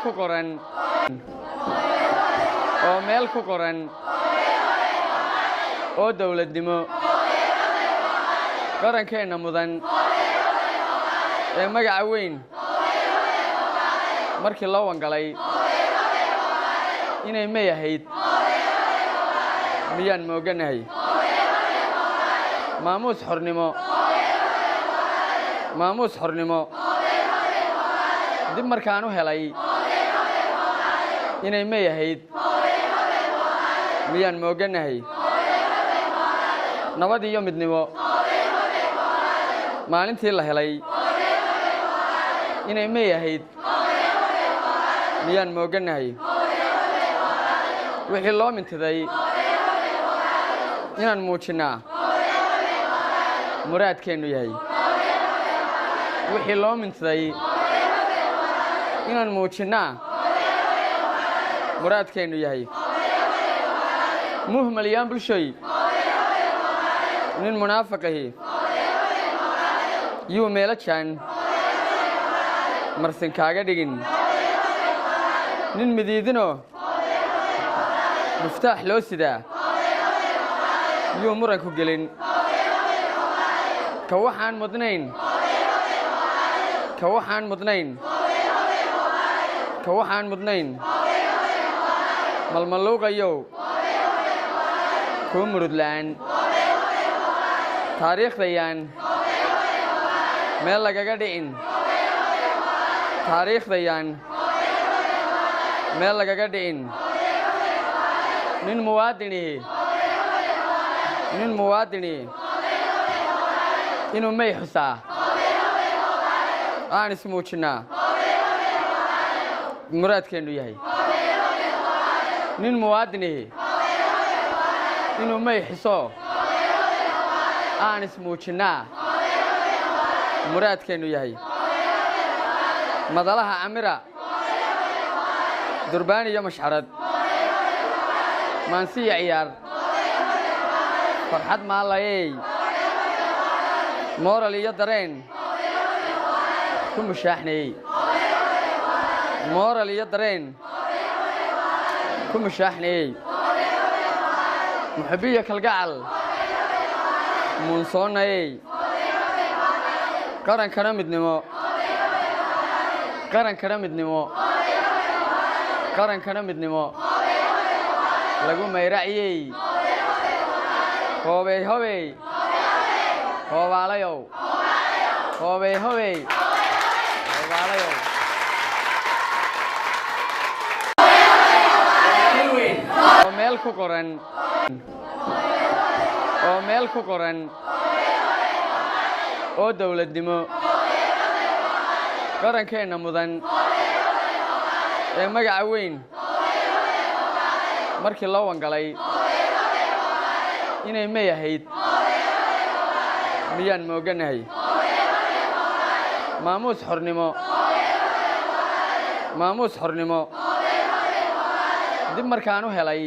ku qoran oo meel ku qoran oo dawladnimo qarankeena mudan ee magaca weyn markii loo wangalay inay meeyahayd miyaan mooganahay maamuus xornimo dib markaan u helay inay meeyahayd miyaan mooganahay nabad iyo midnimo maalintii la helay inay meeyahayd miyaan mooganahay wixii loo mintiday inaan muujinnaa muraadkeennu yahay wixii loo mintiday inaan muujinnaa muraadkeennu yahay muhmaliyaan bulshoy nin munaafiqahi yuu meelo jaan marsin kaaga dhigin nin midiidinoo muftaax loo sidaa yuu muranku gelin ka waxaan mudnayn malmaluuqayow kuu murudla'aan taariikhdayaan meel lagaga dhicin nin muwaadini inuu may xusaa aan ismuujinnaa muraadkeennu yahay nin muwaadini inuu may xuso aan ismuujinnaa muraadkeennu yahay madalaha camira durbaan iyo mashxarad maansiya ciyaar farxad maalayey mooral iyo dareen ku mushaaxnayey muxibbiyo kalgacal muunsoonnayey qarankana midnimo lagu mayraciyey hoobey hoobaalayow oo meel ku qoran oo dawladnimo qarankeena mudan ee magaca weyn markii loo wangalay inay meeyahayd miyaan mooganahay maamuus xornimo dib markaan u helay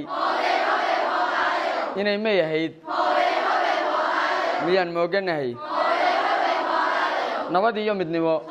inay meeyahayd miyaan mooganahay nabad iyo midnimo